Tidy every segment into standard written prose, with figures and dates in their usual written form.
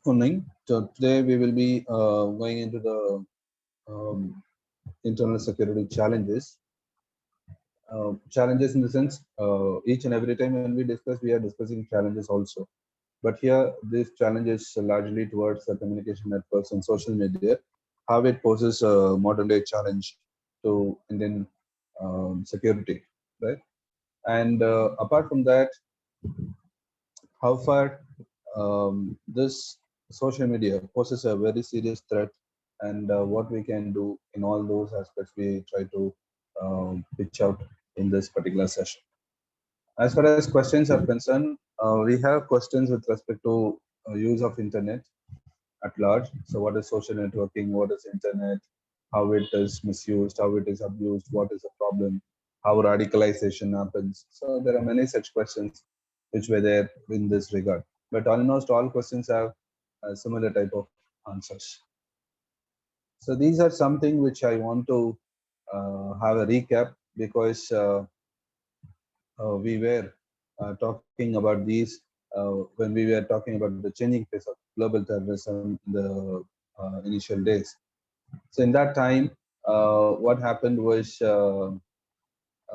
Morning. So today we will be going into the um, internal security challenges. Challenges in the sense, each and every time when we discuss, we are discussing challenges also. But here, this challenge is largely towards the communication networks and social media, how it poses a modern day challenge to Indian security, right? And apart from that, how far this social media poses a very serious threat, and what we can do in all those aspects we try to pitch out in this particular session. As far as questions are concerned, we have questions with respect to use of internet at large. So what is social networking, what is internet, how it is misused, how it is abused, what is the problem, how radicalization happens. So there are many such questions which were there in this regard, but almost all questions have a similar type of answers. So these are something which I want to have a recap, because we were talking about these when we were talking about the changing face of global terrorism in the initial days. So in that time, what happened was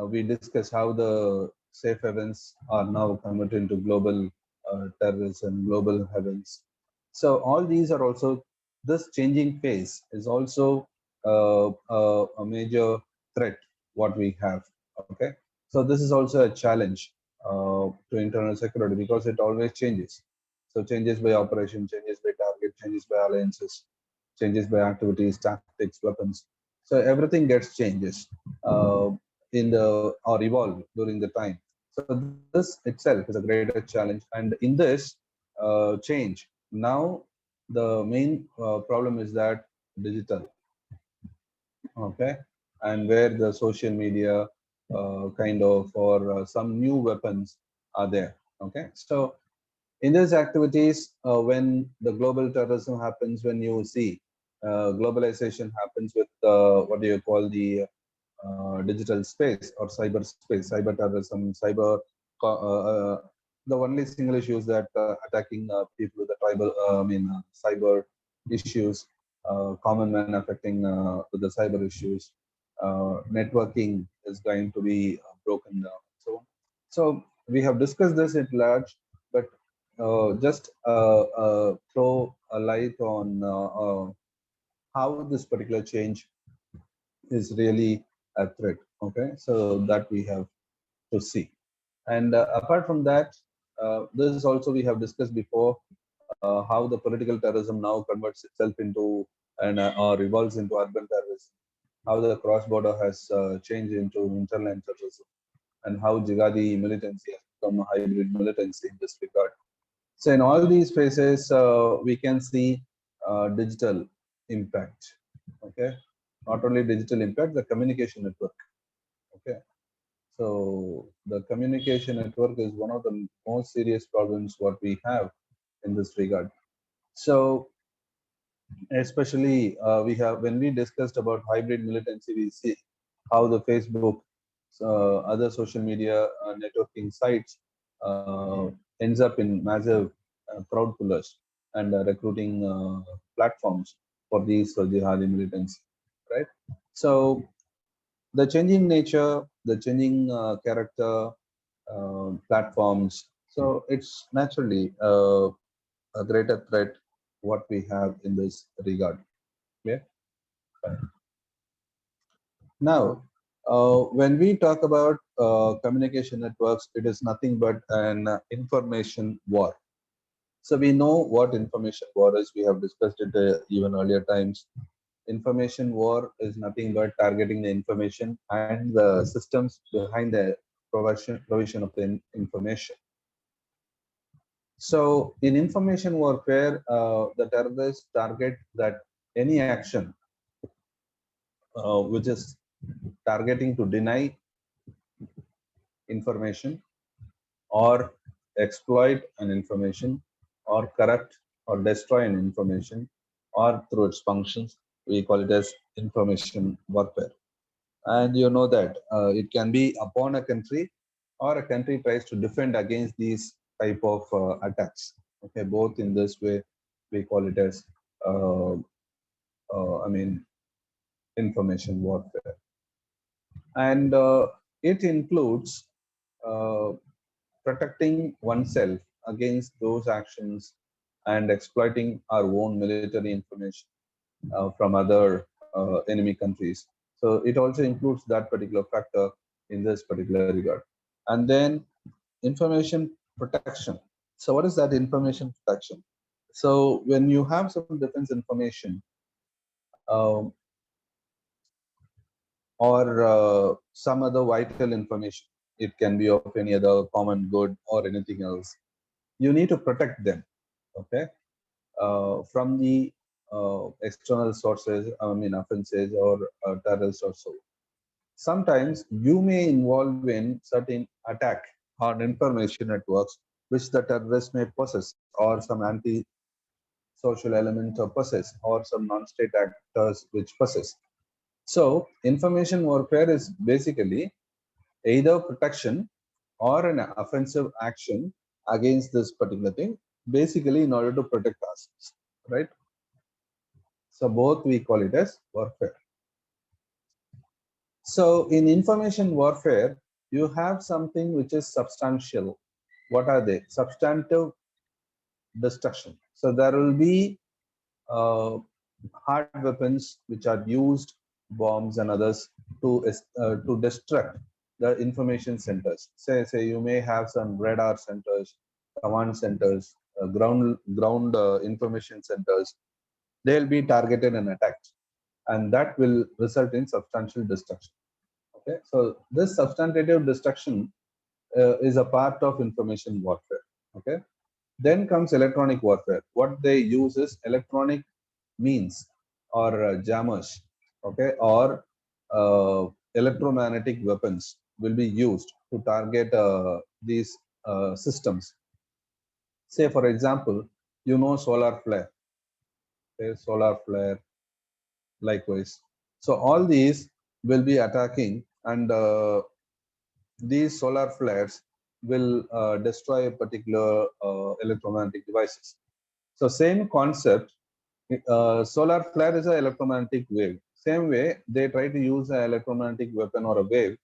we discussed how the safe havens are now converted into global terrorism, global havens. So all these are also, this changing phase is also a major threat what we have. Okay, so this is also a challenge to internal security, because it always changes. So changes by operation, changes by target, changes by alliances, changes by activities, tactics, weapons. So everything gets changes in the or evolve during the time. So this itself is a greater challenge, and in this change, now the main problem is that digital, okay, and where the social media kind of, or some new weapons are there. Okay, so in these activities, when the global terrorism happens, when you see globalization happens with what do you call the digital space or cyber space, cyber terrorism, the only single issue is that attacking people with the cyber issues, common man affecting with the cyber issues, networking is going to be broken down. So we have discussed this at large, but just throw a light on how this particular change is really a threat. Okay, so that we have to see. And apart from that, this is also we have discussed before, how the political terrorism now converts itself into and or evolves into urban terrorism, how the cross border has changed into interland terrorism, and how jihadi militancy has become a hybrid militancy in this regard. So in all these phases, we can see digital impact. Okay, not only digital impact, the communication network. Okay, so the communication network is one of the most serious problems what we have in this regard. So especially we have, when we discussed about hybrid militancy, we see how the Facebook, other social media networking sites ends up in massive crowd pullers and recruiting platforms for these jihadi militants, right? So the changing nature, the changing character, platforms. So it's naturally a greater threat what we have in this regard. Yeah. Fine. Now, when we talk about communication networks, it is nothing but an information war. So we know what information war is. We have discussed it even earlier times. Information war is nothing but targeting the information and the systems behind the provision of the information. So in information warfare, the terrorists target that any action which is targeting to deny information, or exploit an information, or corrupt or destroy an information, or through its functions, we call it as information warfare. And you know that it can be upon a country, or a country tries to defend against these type of attacks. Okay, both in this way we call it as uh, I mean information warfare, and it includes uh, protecting oneself against those actions and exploiting our own military information from other enemy countries. So it also includes that particular factor in this particular regard. And then information protection. So what is that information protection? So when you have some defense information um, or some other vital information, it can be of any other common good or anything else, you need to protect them, okay, from the external sources, I mean offenses or terrorists or so. Sometimes you may involve in certain attack on information networks which the terrorist may possess, or some anti-social element or possess, or some non-state actors which possess. So information warfare is basically either protection or an offensive action against this particular thing, basically in order to protect ourselves, right? So both we call it as warfare. So in information warfare, you have something which is substantial. What are they? Substantive destruction. So there will be uh, hard weapons which are used, bombs and others, to destruct the information centers. Say you may have some radar centers, command centers, ground information centers. They'll be targeted and attacked, and that will result in substantial destruction. Okay, so this substantive destruction is a part of information warfare. Okay, then comes electronic warfare. What they use is electronic means or jammers, okay, or electromagnetic weapons will be used to target these systems. Say, for example, solar flare, okay, solar flare, likewise. So all these will be attacking, and these solar flares will destroy a particular electromagnetic devices. So same concept, solar flare is an electromagnetic wave. Same way, they try to use an electromagnetic weapon or a wave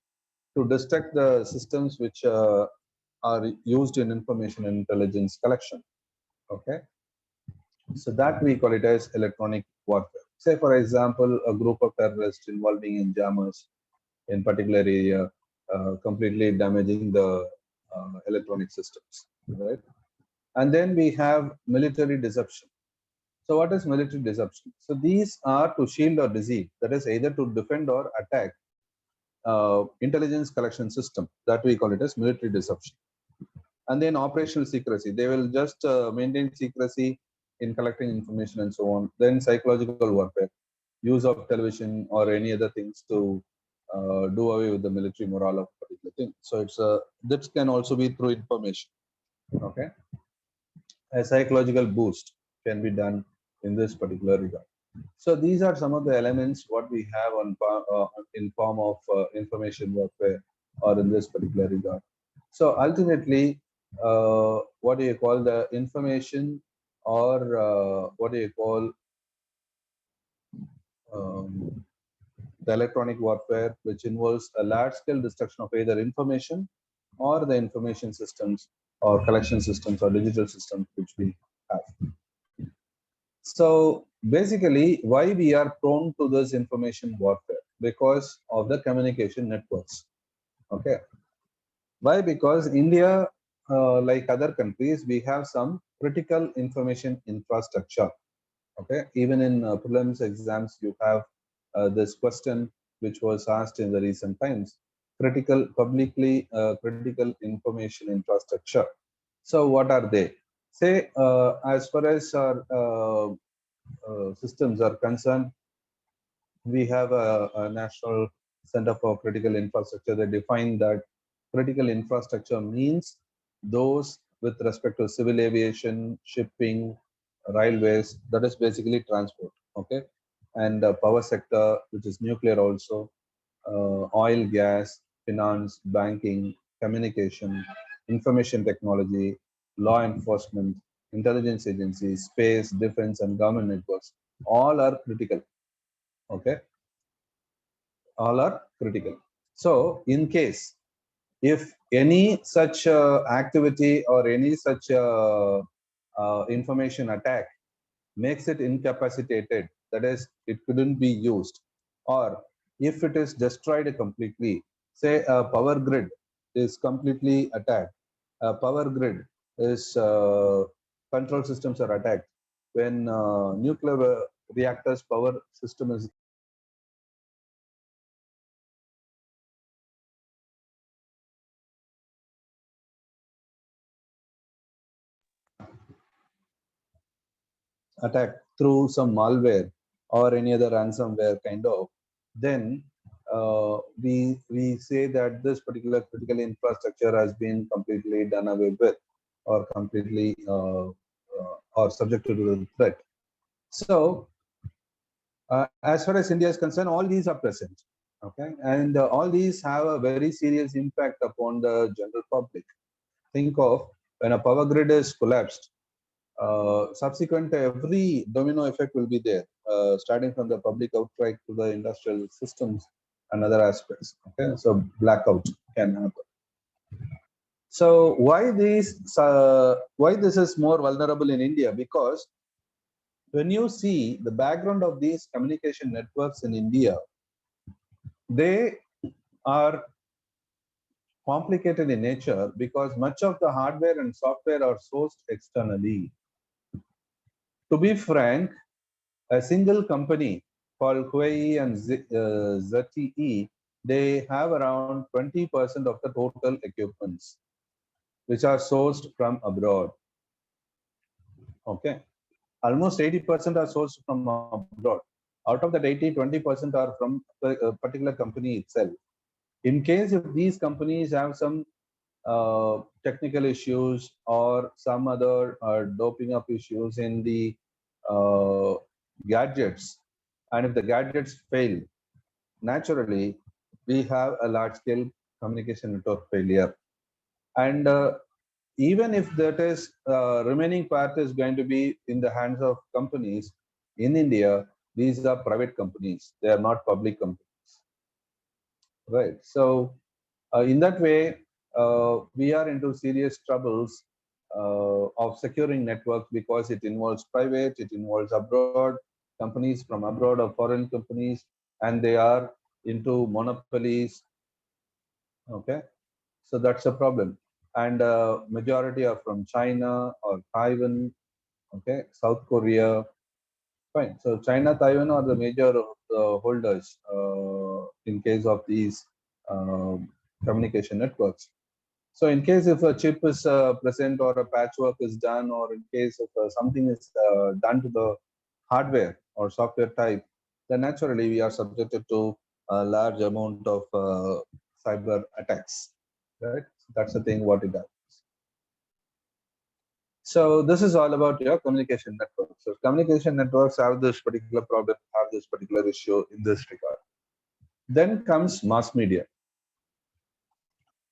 to destruct the systems which are used in information and intelligence collection. Okay, so that we call it as electronic warfare. Say, for example, a group of terrorists involving in jammers in particular area, completely damaging the electronic systems, right? And then we have military deception. So what is military deception? So these are to shield or deceive, that is either to defend or attack intelligence collection system, that we call it as military deception. And then operational secrecy, they will just maintain secrecy in collecting information and so on. Then psychological warfare, use of television or any other things to do away with the military morale of a particular thing. So it's a, this can also be through information. Okay, a psychological boost can be done in this particular regard. So these are some of the elements what we have in form of information warfare or in this particular regard. So ultimately, what do you call the information, or what do you call um, the electronic warfare, which involves a large-scale destruction of either information or the information systems or collection systems or digital systems which we have. So basically, why we are prone to this information warfare? Because of the communication networks. Okay. Why? Because India, like other countries, we have some critical information infrastructure. Okay. Even in prelims exams, you have this question which was asked in the recent times: critical information infrastructure. So what are they? Say, as far as our systems are concerned, we have a National Center for Critical Infrastructure. They define that critical infrastructure means those with respect to civil aviation, shipping, railways, that is basically transport, okay? And power sector, which is nuclear also, oil, gas, finance, banking, communication, information technology, law enforcement, intelligence agencies, space, defense, and government networks, all are critical. Okay, all are critical. So, in case if any such activity or any such information attack makes it incapacitated, that is, it couldn't be used, or if it is destroyed completely, say a power grid is completely attacked, a power grid is control systems are attacked, when nuclear reactors power system is attacked through some malware or any other ransomware kind of, then we say that this particular critical infrastructure has been completely done away with, or completely or subjected to the threat. So as far as India is concerned, all these are present. Okay, and all these have a very serious impact upon the general public. Think of when a power grid is collapsed, subsequent every domino effect will be there, starting from the public outcry to the industrial systems and other aspects. Okay, so blackout can happen. So why this is more vulnerable in India? Because when you see the background of these communication networks in India, they are complicated in nature because much of the hardware and software are sourced externally. To be frank, a single company called Huawei and ZTE, they have around 20% of the total equipments which are sourced from abroad. Okay, almost 80% are sourced from abroad. Out of that 80, 20% are from a particular company itself. In case if these companies have some technical issues or some other doping up issues in the uh, gadgets, and if the gadgets fail, naturally we have a large scale communication network failure. And even if that is remaining part is going to be in the hands of companies in India, these are private companies, they are not public companies, right? So in that way, we are into serious troubles of securing networks because it involves private, it involves abroad, companies from abroad or foreign companies, and they are into monopolies. Okay, so that's a problem. And majority are from China or Taiwan, okay, South Korea. Fine. So China, Taiwan are the major holders in case of these uh, communication networks. So in case if a chip is present or a patchwork is done, or in case if something is done to the hardware or software type, then naturally we are subjected to a large amount of cyber attacks, right? That's the thing what it does. So this is all about your communication networks. So communication networks have this particular problem, have this particular issue in this regard. Then comes mass media.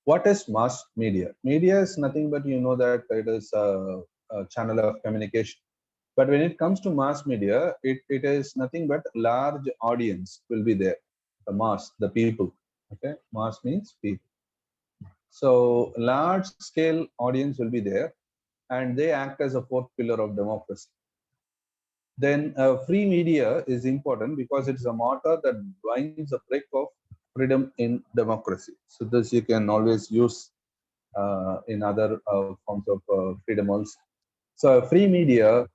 What is mass media? Media is nothing but you know that it is a channel of communication. But when it comes to mass media, it is nothing but large audience will be there. The mass, the people. Okay, mass means people. So large scale audience will be there, and they act as a fourth pillar of democracy. Then free media is important because it's a motor that binds the brick of freedom in democracy. So this you can always use in other forms of freedom also. So free media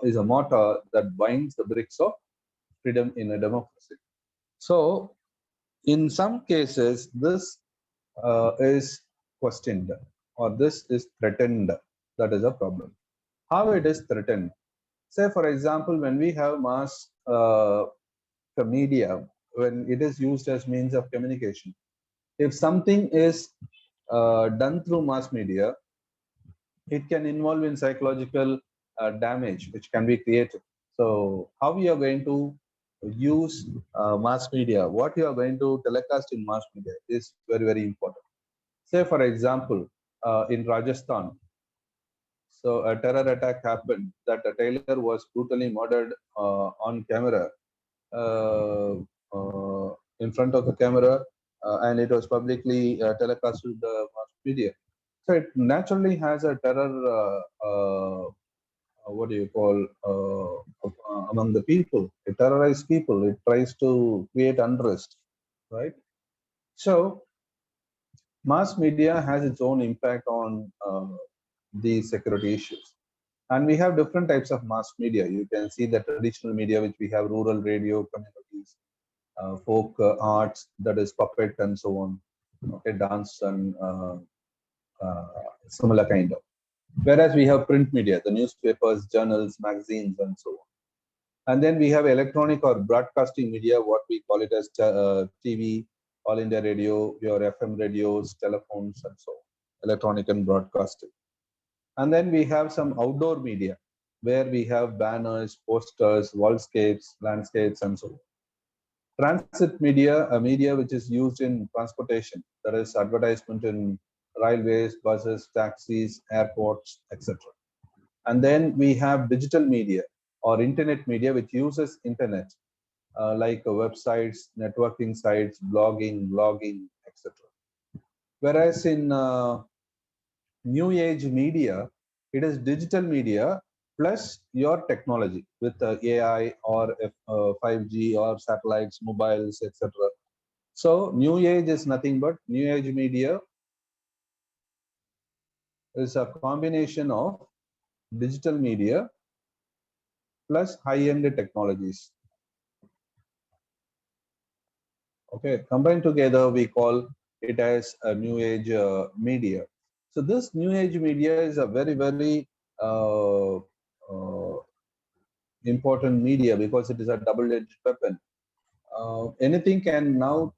is a motor that binds the bricks of freedom in a democracy. So in some cases, this is questioned or this is threatened. That is a problem. How it is threatened? Say, for example, when we have mass media, when it is used as means of communication, if something is done through mass media, it can involve in psychological damage which can be created. So how we are going to use mass media, what you are going to telecast in mass media is very, very important. Say, for example, in Rajasthan, So a terror attack happened that a tailor was brutally murdered on camera, uh, uh, in front of the camera, and it was publicly telecast to the mass media. So it naturally has a terror, what do you call, among the people. It terrorizes people. It tries to create unrest, right? So mass media has its own impact on these security issues. And we have different types of mass media. You can see the traditional media, which we have rural radio communities, folk arts, that is puppet and so on, okay, dance and uh, similar kind of. Whereas we have print media, the newspapers, journals, magazines, and so on. And then we have electronic or broadcasting media, what we call it as TV, All India Radio, your FM radios, telephones, and so on, electronic and broadcasting. And then we have some outdoor media, where we have banners, posters, wallscapes, landscapes, and so on. Transit media, a media which is used in transportation, that is advertisement in railways, buses, taxis, airports, etc. And then we have digital media or internet media, which uses internet, like websites, networking sites, blogging, etc. Whereas in new age media, it is digital media plus your technology with AI or 5G or satellites, mobiles, etc. So new age is nothing but new age media is a combination of digital media plus high-end technologies. Okay, combined together, we call it as a new age media. So this new age media is a very uh, uh, important media because it is a double-edged weapon. Anything can now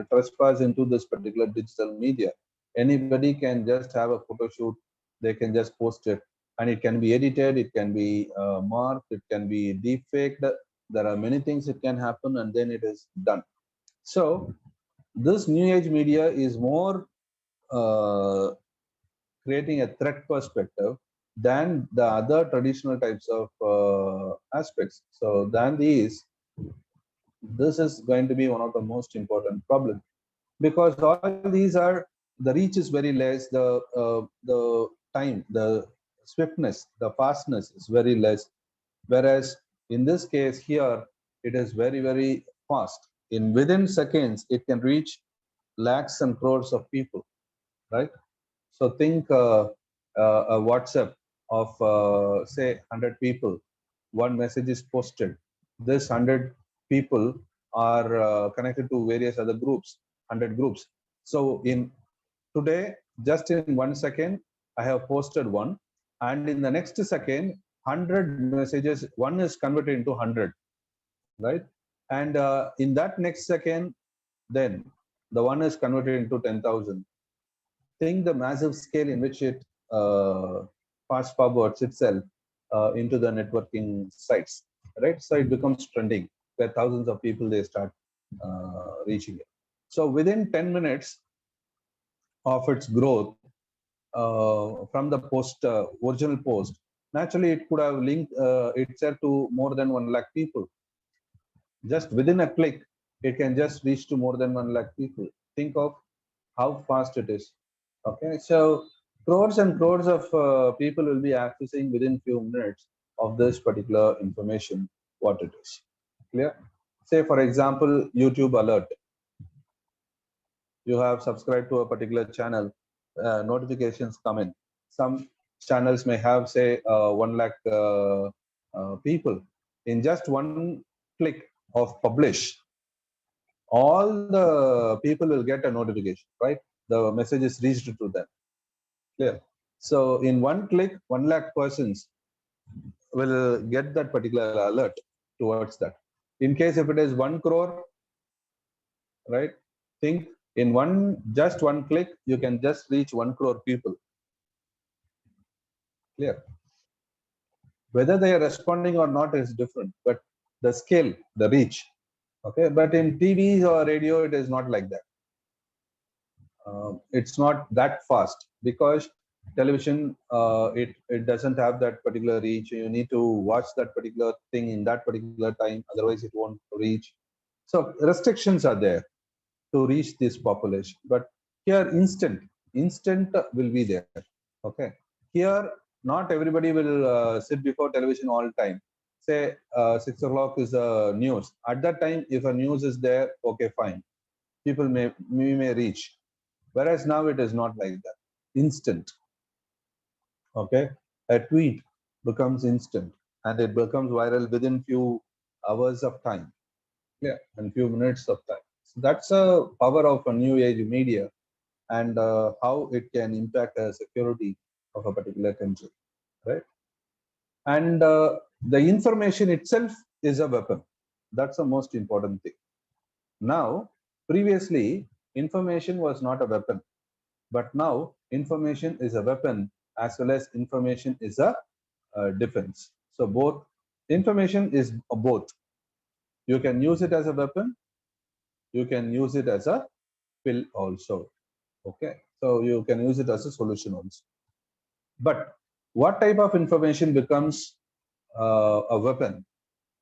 trespass into this particular digital media. Anybody can just have a photo shoot, they can just post it, and it can be edited, it can be marked, it can be deepfaked. There are many things it can happen, and then it is done. So this new age media is more uh, creating a threat perspective than the other traditional types of aspects. So than these, this is going to be one of the most important problems, because all these are, the reach is very less, the time, the swiftness, the fastness is very less. Whereas in this case here, it is very fast. In within seconds, it can reach lakhs and crores of people, right? So think a WhatsApp of say 100 people, one message is posted. This 100 people are connected to various other groups, 100 groups. So in today, just in 1 second, I have posted one, and in the next second, 100 messages, one is converted into 100, right? And in that next second, then the one is converted into 10,000. Think the massive scale in which it fast forwards itself into the networking sites, right? So it becomes trending, where thousands of people they start reaching it. So within 10 minutes of its growth, from the original post, naturally it could have linked itself to more than 1 lakh people. Just within a click, it can just reach to more than 1 lakh people. Think of how fast it is. Okay, so crores and crores of people will be accessing within few minutes of this particular information, what it is. Clear? Say, for example, YouTube alert. You have subscribed to a particular channel, notifications come in. Some channels may have, say, 1 lakh people. In just one click of publish, all the people will get a notification, right? The message is reached to them. Clear? So in one click, 1 lakh persons will get that particular alert towards that. In case if it is 1 crore, right? Think in just one click, you can just reach 1 crore people. Clear? Whether they are responding or not is different, but the scale, the reach. Okay, but in TV or radio, it is not like that. It's not that fast, because Television, it doesn't have that particular reach. You need to watch that particular thing in that particular time, otherwise it won't reach. So restrictions are there to reach this population. But here, instant will be there. Okay. Here, not everybody will sit before television all time. Say 6 o'clock is the news. At that time, if a news is there, okay, fine. People may reach. Whereas now it is not like that. Instant. Okay. A tweet becomes instant and it becomes viral within few hours of time. Yeah, and few minutes of time. So that's a power of a new age media and how it can impact the security of a particular country, right? And the information itself is a weapon. That's the most important thing. Now, previously, information was not a weapon, but now information is a weapon as well as information is a defense. So both information is both. You can use it as a weapon. You can use it as a pill also. Okay, so you can use it as a solution also. But what type of information becomes a weapon?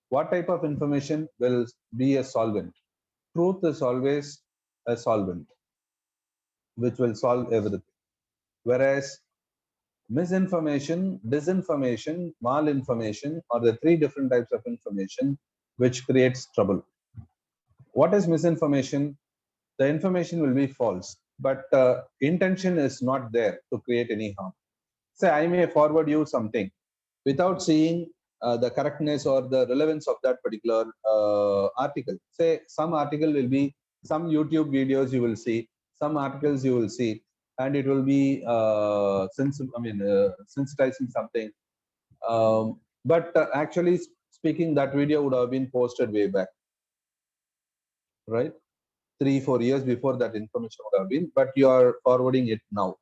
What type of information will be a solvent? Truth is always a solvent, which will solve everything. Whereas misinformation, disinformation, malinformation are the three different types of information which creates trouble. What is misinformation? The information will be false, but intention is not there to create any harm. Say I may forward you something without seeing the correctness or the relevance of that particular article. Say some article will be some YouTube videos you will see, some articles you will see, and it will be sensitizing something. But actually speaking, that video would have been posted way back, right? 3 4 years before that information would have been, but you are forwarding it now.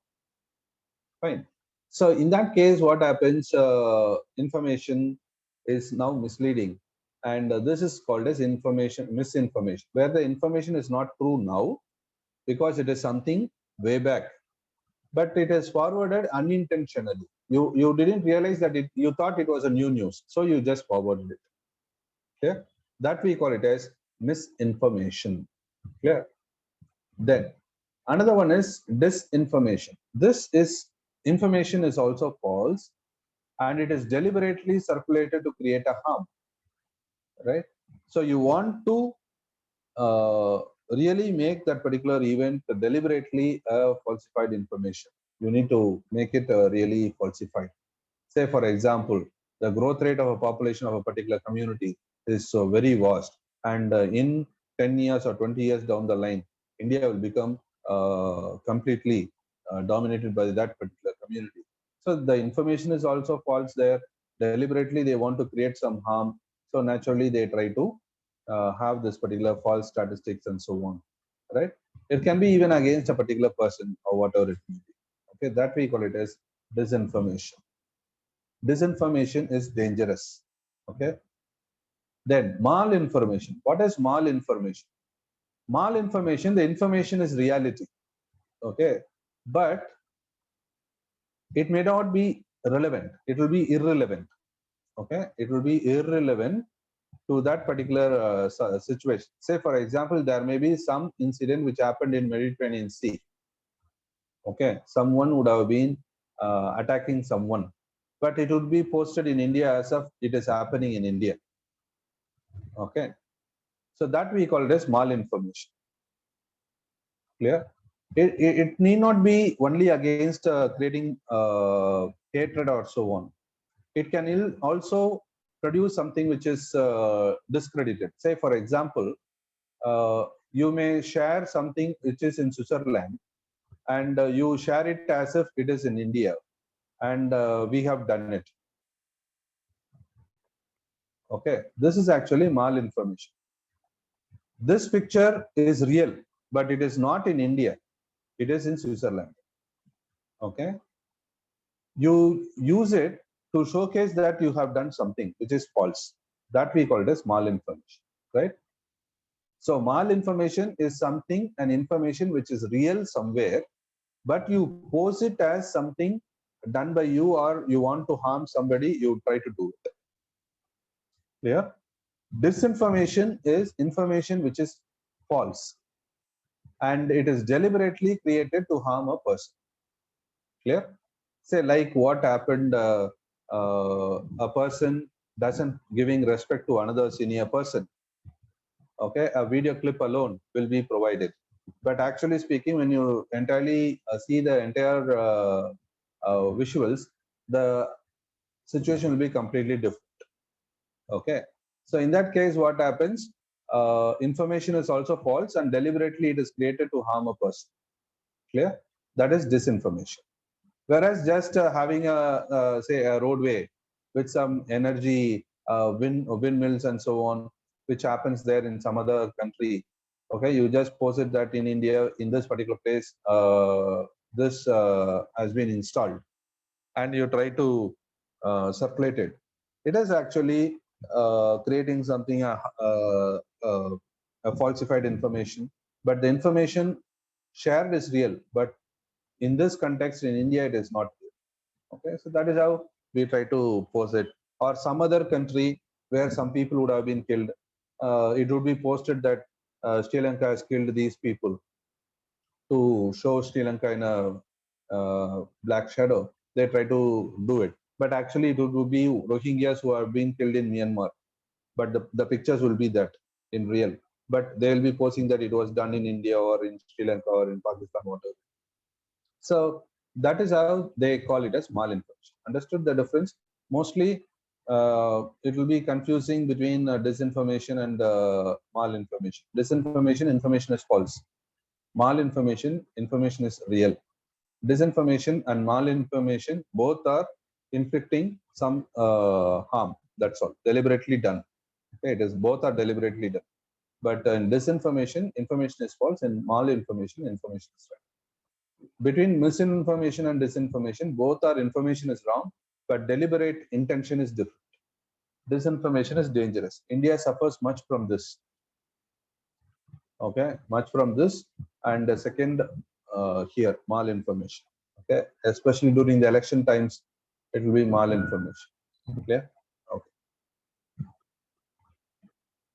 Fine. So in that case, what happens? Information is now misleading, and this is called as misinformation, where the information is not true now because it is something way back, but it is forwarded unintentionally. You didn't realize that you thought it was a new news, so you just forwarded it. Clear? That we call it as misinformation. Clear? Then another one is disinformation. This is information is also false and it is deliberately circulated to create a harm, right? So you want to uh, really make that particular event deliberately falsified information. You need to make it really falsified. Say, for example, the growth rate of a population of a particular community is very vast, and in 10 years or 20 years down the line, India will become completely dominated by that particular community. So the information is also false there. Deliberately, they want to create some harm. So naturally, they try to have this particular false statistics and so on, right? It can be even against a particular person or whatever it may be. Okay, that we call it as disinformation. Disinformation is dangerous. Okay. Then malinformation. What is malinformation? Malinformation, the information is reality. Okay. But it may not be relevant. It will be irrelevant. Okay. It will be irrelevant to that particular situation. Say, for example, there may be some incident which happened in Mediterranean Sea. Okay. Someone would have been attacking someone, but it would be posted in India as if it is happening in India. Okay. So that we call it as malinformation. Clear? It need not be only against creating hatred or so on. It can also produce something which is discredited. Say, for example, you may share something which is in Switzerland and you share it as if it is in India and we have done it. Okay, this is actually malinformation. This picture is real, but it is not in India. It is in Switzerland. Okay. You use it to showcase that you have done something which is false. That we call it as malinformation, right? So malinformation is something, an information which is real somewhere, but you pose it as something done by you, or you want to harm somebody, you try to do it. Clear? Disinformation is information which is false, and it is deliberately created to harm a person. Clear? Say like what happened, a person doesn't giving respect to another senior person. Okay, a video clip alone will be provided, but actually speaking, when you entirely see the entire visuals, the situation will be completely different. Okay, so in that case, what happens? Information is also false, and deliberately it is created to harm a person. Clear? That is disinformation. Whereas just having a say a roadway with some energy, windmills and so on, which happens there in some other country. Okay, you just post it that in India, in this particular place, this has been installed, and you try to circulate it. It is actually creating something, a falsified information, but the information shared is real. But in this context, in India, it is not. Okay, so that is how we try to pose it. Or some other country where some people would have been killed, it would be posted that Sri Lanka has killed these people to show Sri Lanka in a black shadow. They try to do it, but actually it would be Rohingyas who are being killed in Myanmar. But the pictures will be that in real. But they will be posting that it was done in India or in Sri Lanka or in Pakistan, whatever. So that is how they call it as malinformation. Understood the difference? Mostly, it will be confusing between disinformation and malinformation. Disinformation, information is false. Malinformation, information is real. Disinformation and malinformation both are inflicting some harm. That's all, deliberately done. Okay, it is both are deliberately done. But in disinformation, information is false, and malinformation, information is right. Between misinformation and disinformation, both are information is wrong, but deliberate intention is different. Disinformation is dangerous. India suffers much from this. Okay, much from this. And the second, here, malinformation. Okay, especially during the election times, it will be malinformation. Clear? Okay.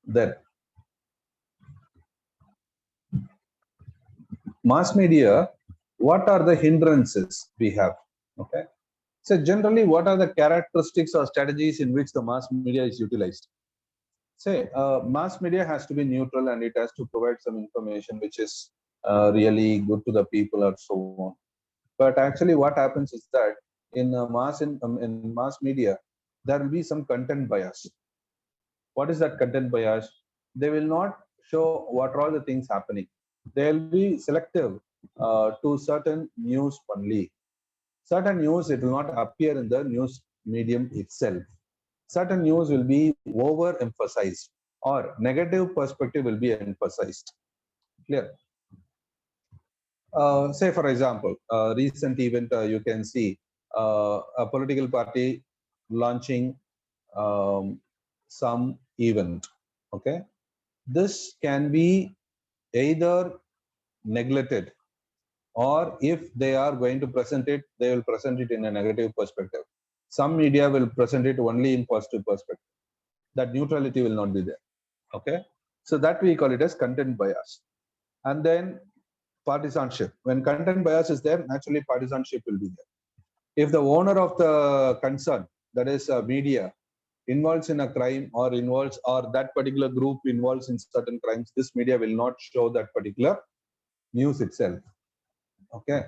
Then, mass media, what are the hindrances we have? Okay. So generally, what are the characteristics or strategies in which the mass media is utilized? Say, mass media has to be neutral, and it has to provide some information which is really good to the people and so on. But actually, what happens is that in mass media, there will be some content bias. What is that content bias? They will not show what are all the things happening. They will be selective to certain news only. Certain news, it will not appear in the news medium itself. Certain news will be overemphasized, or negative perspective will be emphasized. Clear? Say, for example, a recent event, you can see a political party launching some event. Okay, this can be either neglected, or if they are going to present it, they will present it in a negative perspective. Some media will present it only in positive perspective. That neutrality will not be there. Okay, so that we call it as content bias. And then partisanship. When content bias is there, naturally partisanship will be there. If the owner of the concern, that is media, involves in a crime, or involves, or that particular group involves in certain crimes, this media will not show that particular news itself. Okay,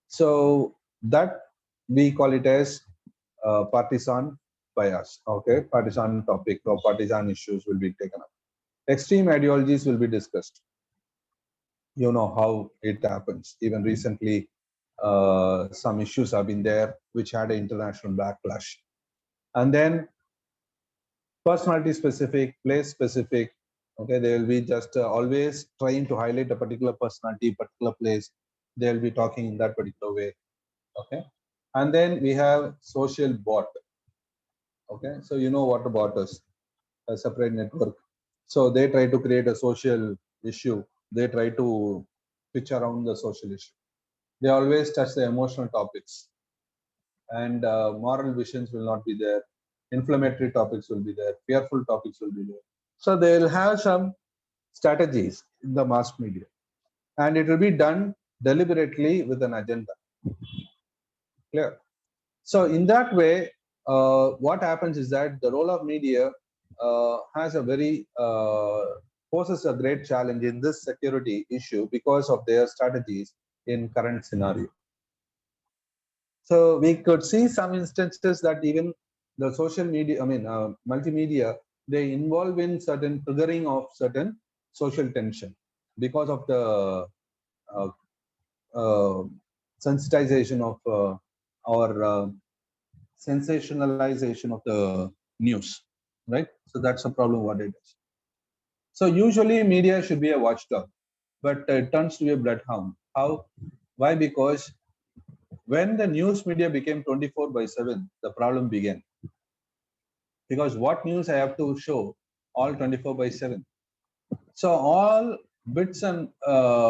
so that we call it as partisan bias. Okay, partisan topic or partisan issues will be taken up. Extreme ideologies will be discussed. You know how it happens. Even recently, some issues have been there which had an international backlash. And then personality specific, place specific. Okay, they will be just always trying to highlight a particular personality, particular place. They will be talking in that particular way. Okay, and then we have social bot. Okay, so you know what a bot is, a separate network. So they try to create a social issue. They try to pitch around the social issue. They always touch the emotional topics. and moral visions will not be there. Inflammatory topics will be there. Fearful topics will be there. So they'll have some strategies in the mass media, and it will be done deliberately with an agenda. Clear? So in that way, what happens is that the role of media has a very poses a great challenge in this security issue because of their strategies in current scenario. So we could see some instances that even the social media, multimedia, they involve in certain triggering of certain social tension because of the uh, uh, sensitization of or sensationalization of the news, right? So that's a problem what it is. So usually media should be a watchdog, but it turns to be a bloodhound. How? Why? Because when the news media became 24 by 7, the problem began. Because what news I have to show all 24 by 7? So all bits and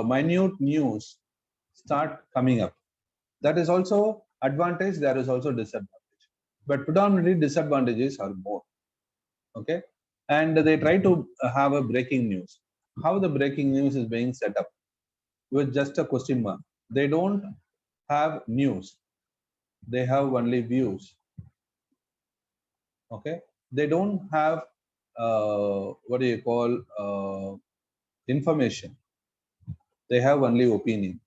minute news start coming up. That is also advantage, there is also disadvantage. But predominantly disadvantages are more. Okay. And they try to have a breaking news. How the breaking news is being set up? With just a question mark. They don't have news. They have only views. Okay. They don't have what do you call information. They have only opinion.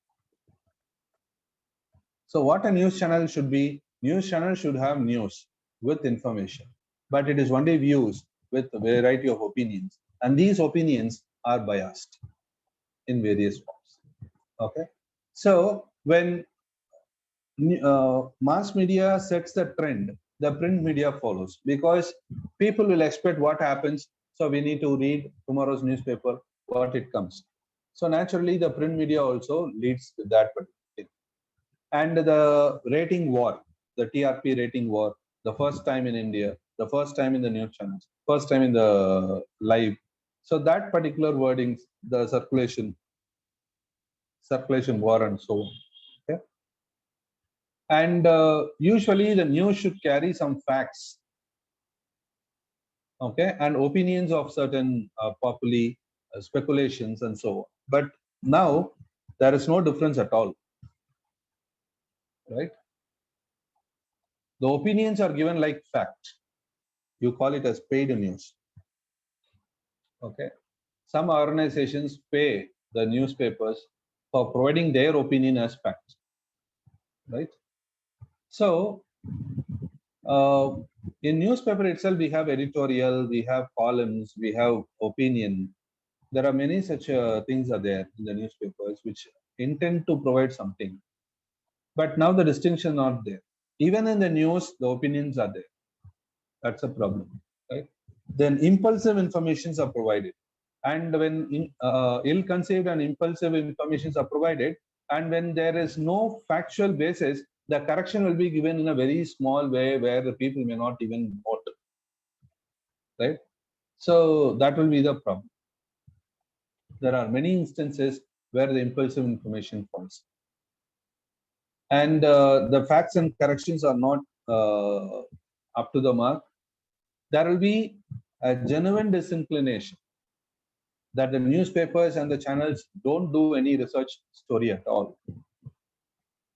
So what a news channel should be, news channel should have news with information, but it is only views with a variety of opinions, and these opinions are biased in various forms. Okay, so when mass media sets the trend, the print media follows because people will expect what happens. So we need to read tomorrow's newspaper, what it comes. So naturally, the print media also leads to that particular thing. And the rating war, the TRP rating war, the first time in India, the first time in the news channels, first time in the live. So that particular wordings, the circulation war, and so on. Okay? And usually the news should carry some facts, okay, and opinions of certain populi, speculations, and so on. But now there is no difference at all, right? The opinions are given like fact. You call it as paid news. Okay. Some organizations pay the newspapers for providing their opinion as fact, right? So in newspaper itself, we have editorial, we have columns, we have opinion. There are many such things are there in the newspapers which intend to provide something. But now the distinction not there. Even in the news, the opinions are there. That's a problem, right? Then impulsive informations are provided. And when ill-conceived and impulsive informations are provided, and when there is no factual basis, the correction will be given in a very small way where the people may not even note, right? So that will be the problem. There are many instances where the impulsive information falls. And the facts and corrections are not up to the mark. There will be a genuine disinclination that the newspapers and the channels don't do any research story at all,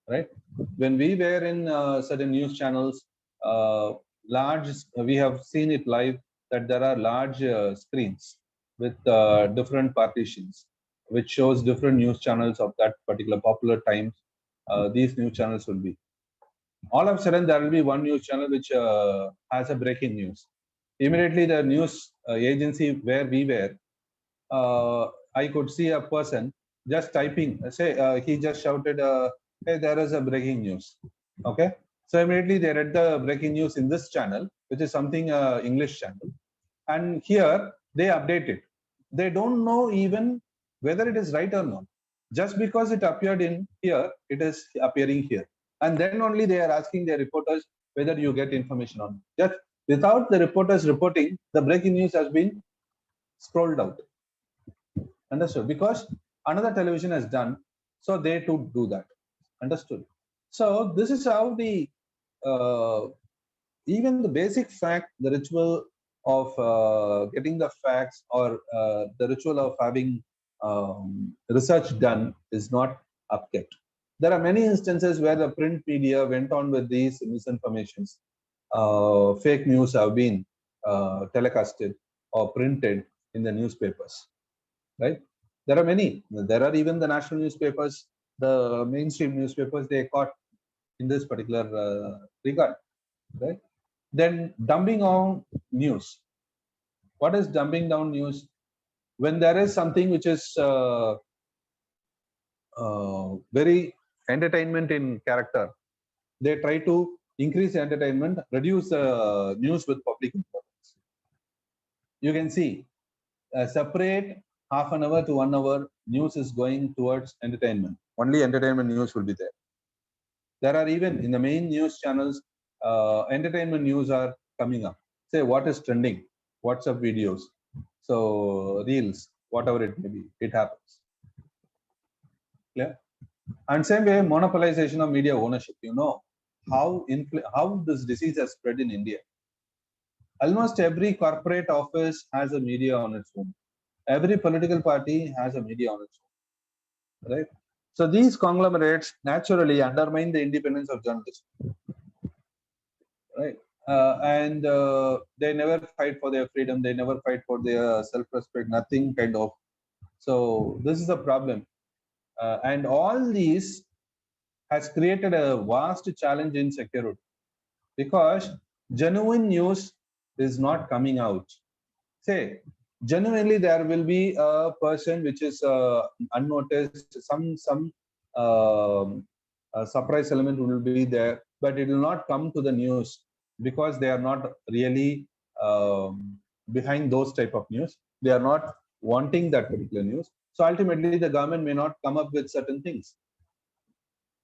right? When we were in certain news channels, large, we have seen it live that there are large screens with different partitions, which shows different news channels of that particular popular times. These news channels will be. All of a sudden, there will be one news channel which has a breaking news. Immediately, the news agency where we were, I could see a person just typing. Say he just shouted, "Hey, there is a breaking news." Okay, so immediately they read the breaking news in this channel, which is something English channel, and here they update it. They don't know even whether it is right or not. Just because it appeared in here, it is appearing here, and then only they are asking their reporters whether you get information on it. Just without the reporters reporting, the breaking news has been scrolled out. Understood? Because another television has done, so they too do that. Understood? So this is how the even the basic fact, the ritual of getting the facts, or the ritual of having research done is not upkept. There are many instances where the print media went on with these misinformations. Fake news have been telecasted or printed in the newspapers, right? There are many. There are even the national newspapers, the mainstream newspapers, they caught in this particular regard, right? Then dumbing down news. What is dumbing down news? When there is something which is very entertainment in character, they try to increase entertainment, reduce news with public importance. You can see separate half an hour to 1 hour news is going towards entertainment. Only entertainment news will be there. There are even in the main news channels, entertainment news are coming up. Say what is trending, WhatsApp videos, so reels, whatever it may be, it happens. Clear? And same way, monopolization of media ownership. You know how this disease has spread in India. Almost every corporate office has a media on its own. Every political party has a media on its own, right? So these conglomerates naturally undermine the independence of journalism, right? And they never fight for their freedom. They never fight for their self-respect. Nothing kind of. So this is a problem, and all these has created a vast challenge in security, because genuine news is not coming out. Say genuinely there will be a person which is unnoticed, some surprise element will be there, but it will not come to the news because they are not really behind those type of news. They are not wanting that particular news. So ultimately the government may not come up with certain things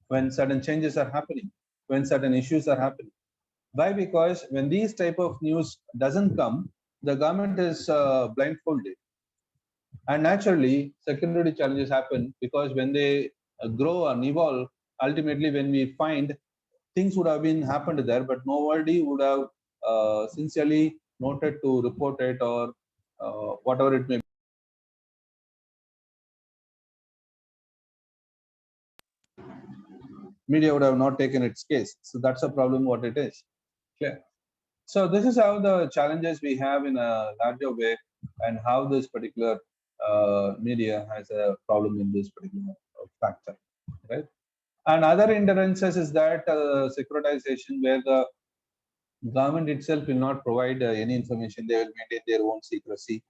when certain changes are happening, when certain issues are happening. Why? Because when these type of news doesn't come, the government is blindfolded, and naturally security challenges happen, because when they grow and evolve, ultimately when we find things would have been happened there, but nobody would have sincerely noted to report it, or whatever it may be. Media would have not taken its case. So that's a problem. What it is. Clear. So this is how the challenges we have in a larger way, and how this particular media has a problem in this particular factor, right? And other hindrances is that securitization, where the government itself will not provide any information. They will maintain their own secrecy,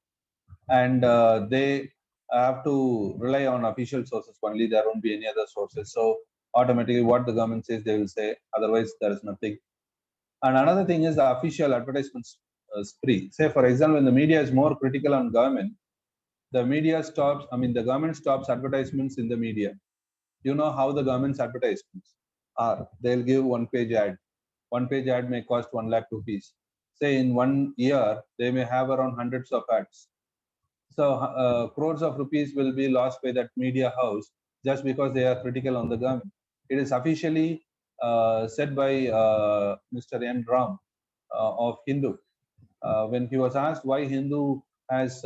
and they have to rely on official sources only. There won't be any other sources. So automatically, what the government says, they will say. Otherwise, there is nothing. And another thing is the official advertisements spree. Say, for example, when the media is more critical on government, the media stops. I mean, the government stops advertisements in the media. You know how the government's advertisements are. They'll give one-page ad. One-page ad may cost 1 lakh rupees. Say in 1 year, they may have around hundreds of ads. So crores of rupees will be lost by that media house just because they are critical on the government. It is officially said by Mr. N. Ram of Hindu. When he was asked why Hindu has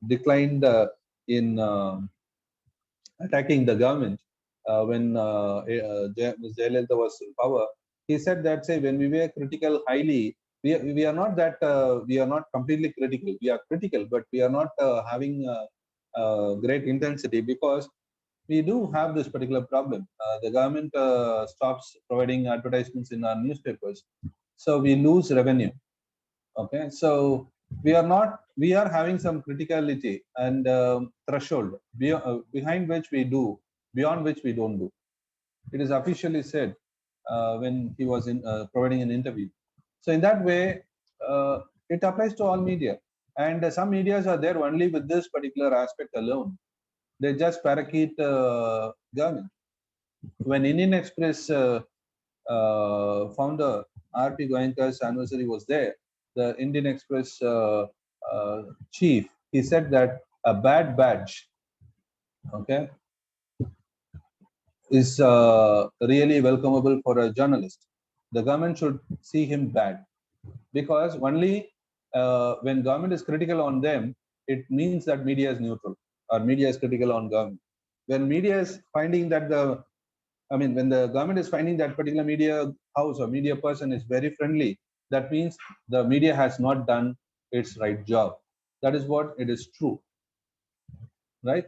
declined in attacking the government when Ms. Jayalalitha was in power, he said that, say, when we were critical highly, we are not that we are not completely critical. We are critical, but we are not having great intensity, because we do have this particular problem. The government stops providing advertisements in our newspapers, so we lose revenue. Okay, so we are having some criticality and threshold behind which we do, beyond which we don't do. It is officially said when he was in providing an interview. So in that way, it applies to all media, and some medias are there only with this particular aspect alone. They just parakeet government. When Indian Express founder R.P. Goenka's anniversary was there, the Indian Express chief, he said that a bad badge, okay, is really welcomable for a journalist. The government should see him bad, because only when government is critical on them, it means that media is neutral or media is critical on government. When media is finding that when the government is finding that particular media house or media person is very friendly, that means the media has not done its right job. That is what it is true, right?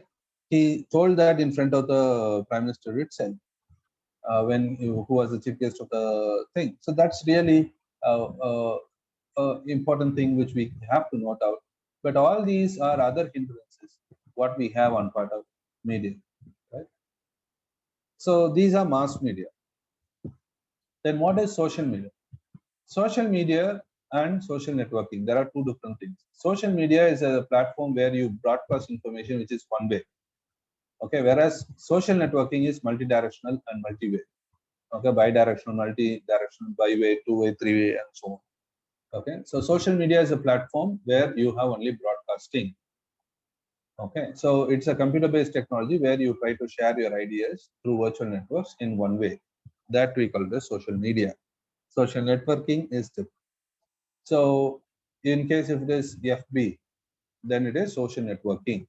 He told that in front of the prime minister itself, who was the chief guest of the thing. So that's really important thing which we have to note out. But all these are other hindrances what we have on part of media, right? So these are mass media. Then what is social media? Social media and social networking, there are two different things. Social media is a platform where you broadcast information which is one way. Okay, whereas social networking is multi-directional and multi-way. Okay, bi-directional, multi-directional, bi-way, two-way, three-way, and so on. Okay, so social media is a platform where you have only broadcasting. Okay, so it's a computer-based technology where you try to share your ideas through virtual networks in one way. That we call the social media. Social networking is different. So in case if it is FB, then it is social networking,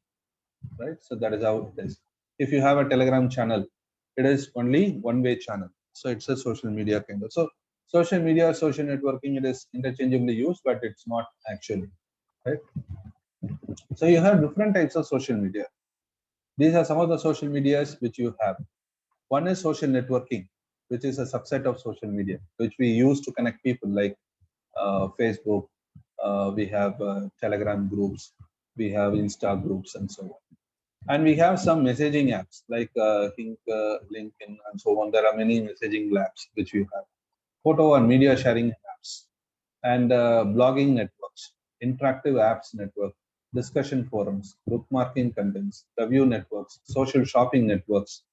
right? So that is how it is. If you have a Telegram channel, it is only one-way channel. So it's a social media kind of. So social media, social networking, it is interchangeably used, but it's not actually, right? So you have different types of social media. These are some of the social medias which you have. One is social networking, which is a subset of social media, which we use to connect people like Facebook, we have Telegram groups, we have Insta groups, and so on. And we have some messaging apps like LinkedIn, and so on. There are many messaging apps which we have. Photo and media sharing apps, and blogging networks, interactive apps network, discussion forums, bookmarking contents, review networks, social shopping networks,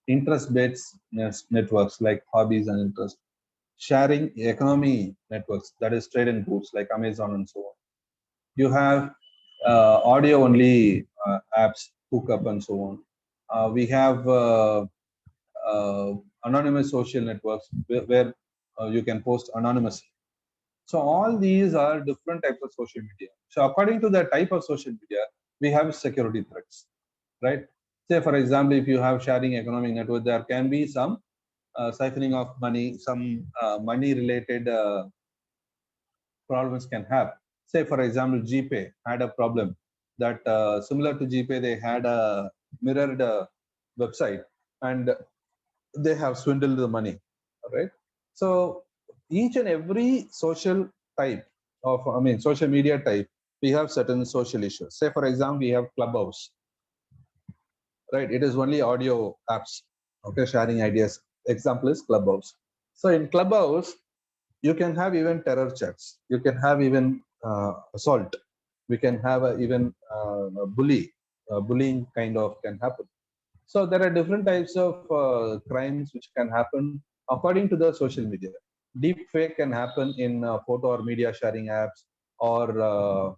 interest-based networks like hobbies and interests, sharing economy networks, that is trade and goods like Amazon and so on. You have audio only apps, hookup and so on. We have anonymous social networks where you can post anonymously. So all these are different types of social media. So according to the type of social media, we have security threats, right? Say for example, if you have sharing economic network, there can be some siphoning of money, some money related problems can have. Say, for example, GPay had a problem that similar to GPay, they had a mirrored website and they have swindled the money. All right. So each and every social type of, social media type, we have certain social issues. Say, for example, we have Clubhouse, right? It is only audio apps, okay, sharing ideas. Example is Clubhouse. So in Clubhouse, you can have even terror chats. You can have even assault. We can have even bullying kind of can happen. So there are different types of crimes which can happen according to the social media. Deep fake can happen in photo or media sharing apps, or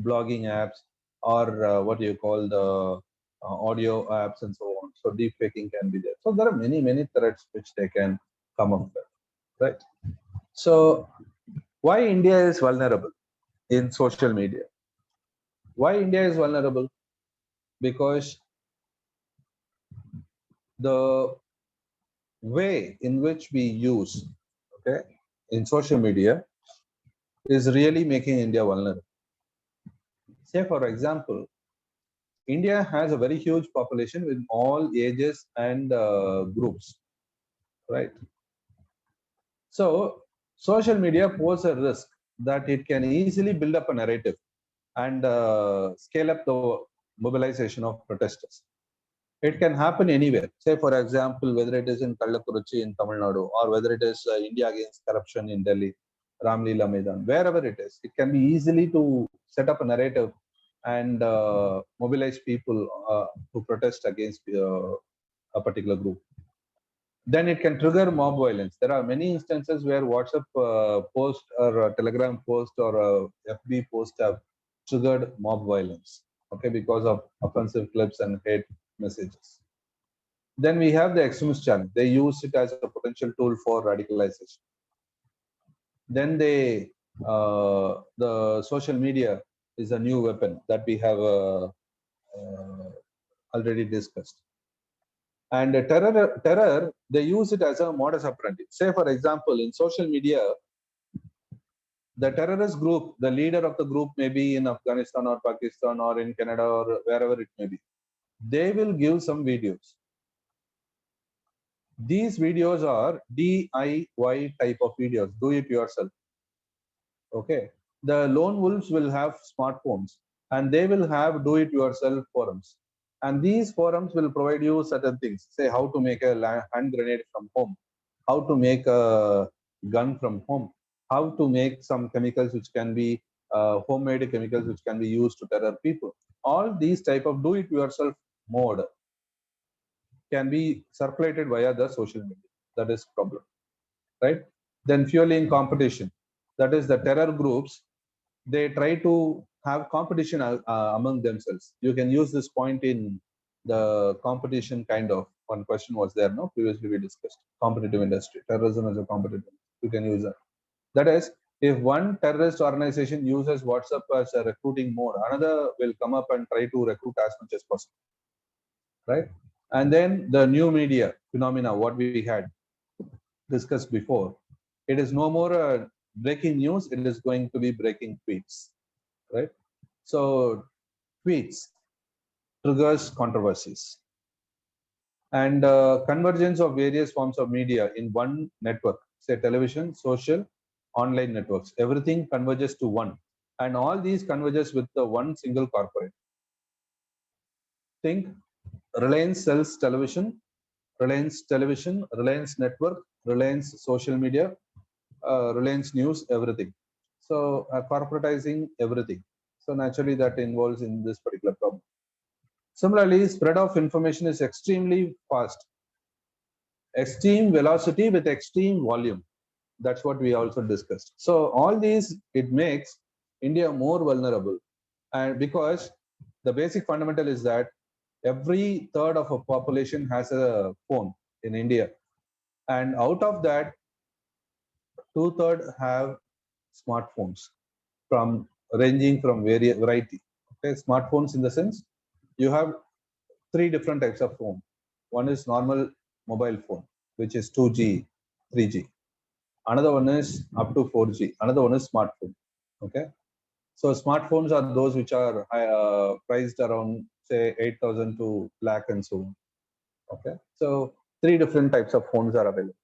blogging apps, or what do you call the audio apps and so on. So deep faking can be there. So there are many threats which they can come up with, right? So why India is vulnerable in social media? Why India is vulnerable? Because the way in which we use, okay, in social media is really making India vulnerable. Say, for example, India has a very huge population with all ages and groups, right? So, social media poses a risk that it can easily build up a narrative and scale up the mobilization of protesters. It can happen anywhere. Say, for example, whether it is in Kallakurichi in Tamil Nadu, or whether it is India against corruption in Delhi, Ramlila Maidan, wherever it is, it can be easily to set up a narrative and mobilize people to protest against a particular group. Then it can trigger mob violence. There are many instances where WhatsApp post or Telegram post or FB post have triggered mob violence, okay, because of offensive clips and hate messages. Then we have the extremist channel. They use it as a potential tool for radicalization. Then the social media is a new weapon that we have already discussed. And terror, they use it as a modus operandi. Say, for example, in social media, the terrorist group, the leader of the group may be in Afghanistan or Pakistan or in Canada or wherever it may be. They will give some videos. These videos are DIY type of videos, do it yourself. Okay. The lone wolves will have smartphones and they will have do it yourself forums. And these forums will provide you certain things. Say how to make a hand grenade from home, how to make a gun from home, how to make some chemicals which can be homemade chemicals which can be used to terror people. All these type of do it yourself mode can be circulated via the social media. That is problem, right? Then fueling competition. That is the terror groups. They try to have competition among themselves. You can use this point in the competition kind of one question was there, no? Previously we discussed competitive industry, terrorism as a competitive. You can use that. That is, if one terrorist organization uses WhatsApp as a recruiting mode, another will come up and try to recruit as much as possible, right? And then the new media phenomena, what we had discussed before, it is no more breaking news, it is going to be breaking tweets, right? So tweets triggers controversies and convergence of various forms of media in one network, say television, social, online networks. Everything converges to one, and all these converges with the one single corporate. Think Reliance sells television, Reliance Television, Reliance Network, Reliance Social Media, Reliance News, everything. So corporatizing everything. So naturally that involves in this particular problem. Similarly, spread of information is extremely fast. Extreme velocity with extreme volume. That's what we also discussed. So all these, it makes India more vulnerable. And because the basic fundamental is that every third of a population has a phone in India. And out of that, two-thirds have smartphones from ranging from variety. Okay, smartphones in the sense you have three different types of phone. One is normal mobile phone, which is 2G, 3G. Another one is up to 4G. Another one is smartphone. Okay, so smartphones are those which are priced around say 8,000 to lakh and so on. Okay, so three different types of phones are available.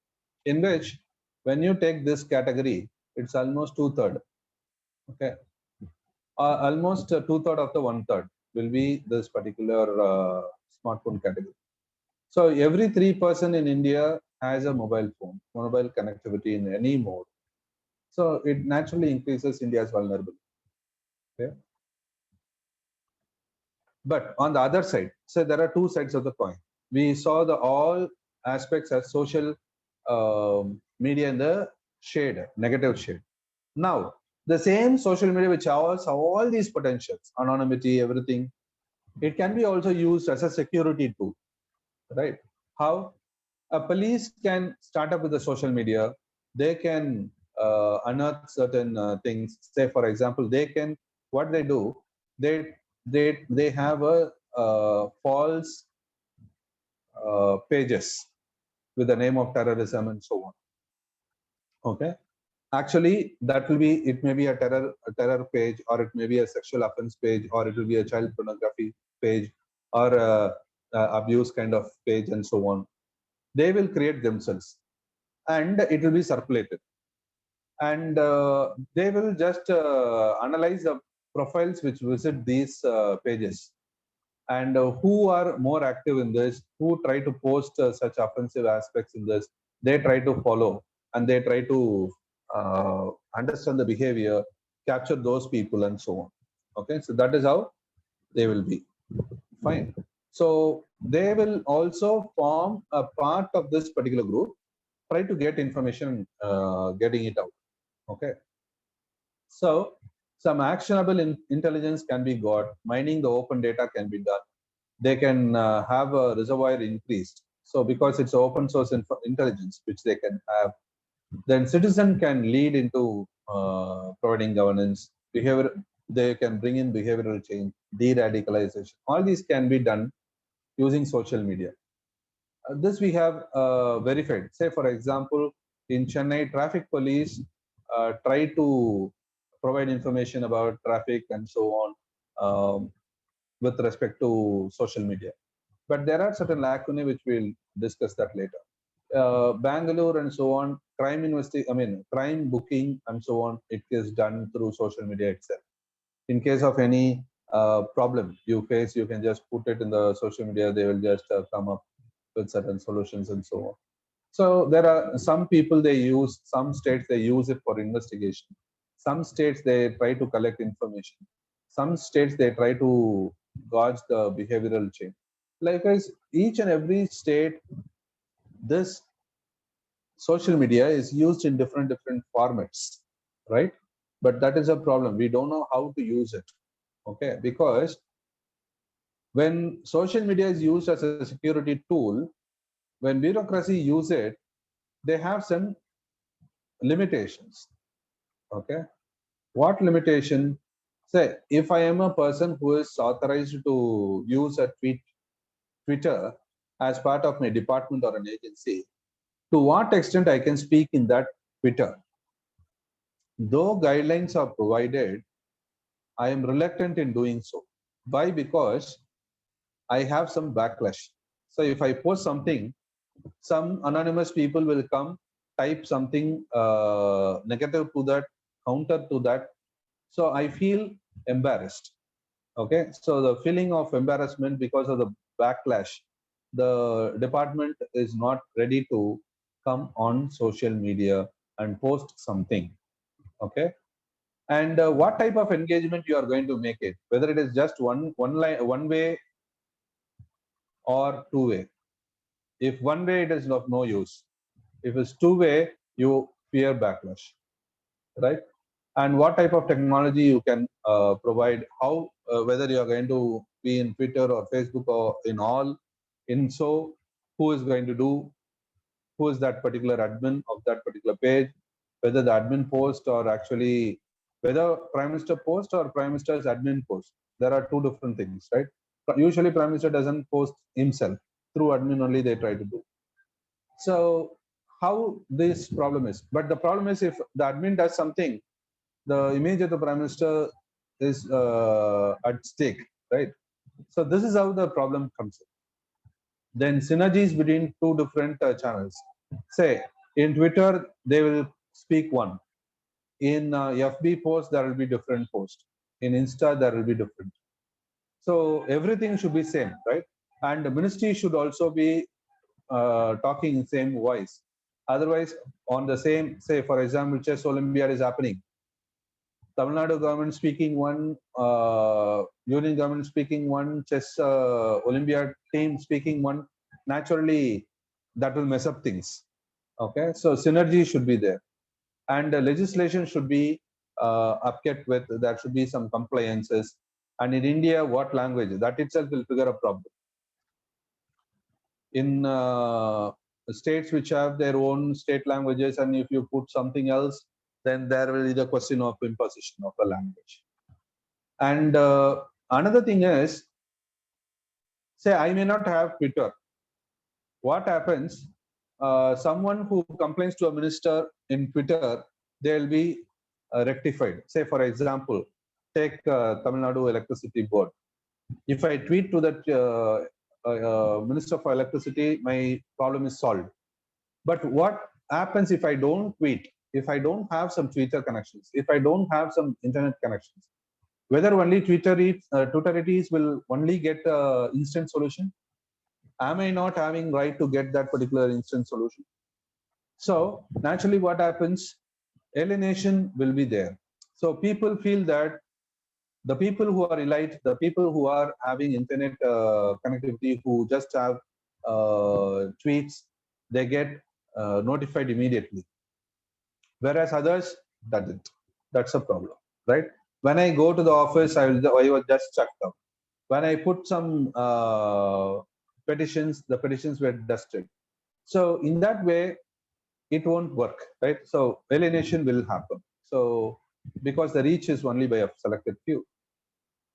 In which, when you take this category, it's almost two-third. Okay, almost two-third of the one-third will be this particular smartphone category. So every 3% in India has a mobile phone, mobile connectivity in any mode. So it naturally increases India's vulnerability. Okay? But on the other side, so there are two sides of the coin. We saw the all aspects as social media in the shade, negative shade. Now, the same social media which has all these potentials, anonymity, everything, it can be also used as a security tool, right? How? A police can start up with the social media. They can unearth certain things. Say, for example, they can, what they do, they they have a false pages with the name of terrorism and so on. Okay, actually that will be, it may be a terror page, or it may be a sexual offense page, or it will be a child pornography page, or abuse kind of page and so on. They will create themselves and it will be circulated, and they will just analyze the profiles which visit these pages, and who are more active in this, who try to post such offensive aspects in this, they try to follow, and they try to understand the behavior, capture those people and so on. Okay, so that is how they will be. Fine. So they will also form a part of this particular group, try to get information, getting it out. Okay. So some actionable intelligence can be got, mining the open data can be done. They can have a reservoir increased. So because it's open source intelligence which they can have, then citizen can lead into providing governance, behavior. They can bring in behavioral change, de-radicalization. All these can be done using social media. This we have verified. Say, for example, in Chennai, traffic police try to provide information about traffic and so on with respect to social media. But there are certain lacunae which we'll discuss that later. Bangalore and so on, crime booking and so on, it is done through social media itself. In case of any problem you face, you can just put it in the social media. They will just come up with certain solutions and so on. So there are some people they use, some states they use it for investigation. Some states they try to collect information. Some states they try to gauge the behavioral change. Likewise, each and every state, this social media is used in different formats, right? But that is a problem. We don't know how to use it, okay? Because when social media is used as a security tool, when bureaucracy use it, they have some limitations, okay? What limitation? Say, if I am a person who is authorized to use a Twitter as part of my department or an agency, to what extent I can speak in that Twitter? Though guidelines are provided, I am reluctant in doing so. Why? Because I have some backlash. So if I post something, some anonymous people will come, type something negative to that, counter to that. So I feel embarrassed. Okay, so the feeling of embarrassment because of the backlash, the department is not ready to come on social media and post something. Okay, and what type of engagement you are going to make it, whether it is just one way or two way. If one way, it is of no use. If it's two way, you fear backlash, right? And what type of technology you can provide, how whether you are going to be in Twitter or Facebook or in all, in so who is going to do, who is that particular admin of that particular page, whether the admin post or actually whether Prime Minister post or Prime Minister's admin post. There are two different things, right? Usually Prime Minister doesn't post himself, through admin only they try to do. So how this problem is, but the problem is if the admin does something, the image of the Prime Minister is at stake, right? So this is how the problem comes in. Then synergies between two different channels. Say in Twitter they will speak one, in FB post there will be different post, in Insta there will be different. So everything should be same, right? And the ministry should also be talking in same voice. Otherwise, on the same, say for example, chess Olympiad is happening. Tamil Nadu government speaking one, Union government speaking one, chess Olympiad team speaking one. Naturally, that will mess up things. Okay, so synergy should be there, and legislation should be upkept with. There should be some compliances. And in India, what language? That itself will figure a problem. In states which have their own state languages, and if you put something else, then there will be the question of imposition of a language. And another thing is, say I may not have Twitter. What happens? Someone who complains to a minister in Twitter, they will be rectified. Say for example, take Tamil Nadu Electricity Board. If I tweet to that Minister for Electricity, my problem is solved. But what happens if I don't tweet? If I don't have some Twitter connections, if I don't have some internet connections, whether only Twitterities will only get instant solution? Am I not having right to get that particular instant solution? So naturally what happens? Alienation will be there. So people feel that the people who are elite, the people who are having internet connectivity, who just have tweets, they get notified immediately. Whereas others doesn't. That's a problem, right? When I go to the office, I was just checked out. When I put some petitions, the petitions were dusted. So in that way, it won't work, right? So alienation will happen. So because the reach is only by a selected few.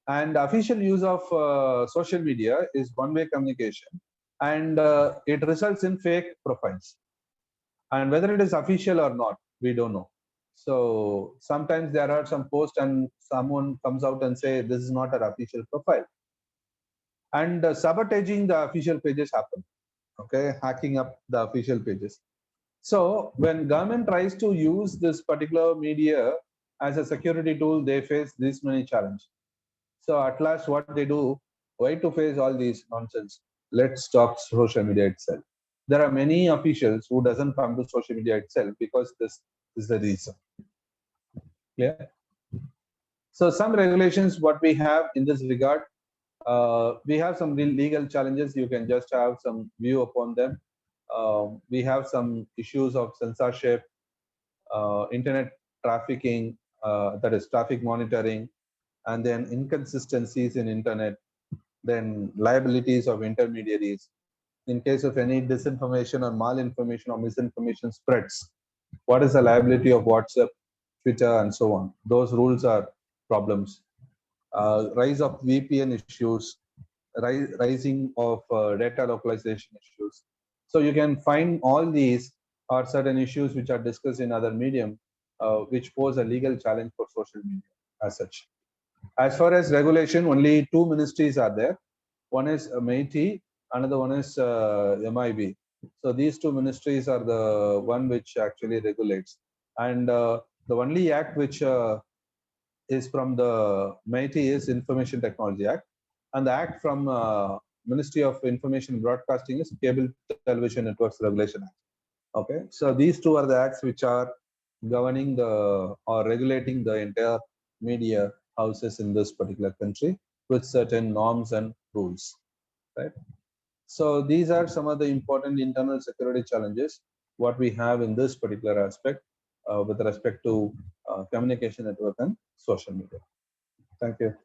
And official use of social media is one-way communication, and it results in fake profiles. And whether it is official or not, we don't know. So sometimes there are some posts and someone comes out and say this is not an official profile, and sabotaging the official pages happen. Okay, hacking up the official pages. So when government tries to use this particular media as a security tool, they face this many challenges. So at last, what they do, why to face all these nonsense? Let's talk social media itself. There are many officials who doesn't come to social media itself because this is the reason. Yeah. So some regulations, what we have in this regard, we have some legal challenges. You can just have some view upon them. We have some issues of censorship, internet trafficking, that is traffic monitoring, and then inconsistencies in internet, then liabilities of intermediaries. In case of any disinformation or malinformation or misinformation spreads, what is the liability of WhatsApp, Twitter, and so on? Those rules are problems. Rise of VPN issues, rising of data localization issues. So you can find all these are certain issues which are discussed in other medium, which pose a legal challenge for social media as such. As far as regulation, only two ministries are there. One is MeitY, another one is MIB. So these two ministries are the one which actually regulates. And the only act which is from the MeitY is Information Technology Act, and the act from Ministry of Information Broadcasting is Cable Television Networks Regulation Act. Okay, so these two are the acts which are governing the or regulating the entire media houses in this particular country with certain norms and rules, right? So these are some of the important internal security challenges what we have in this particular aspect with respect to communication network and social media. Thank you.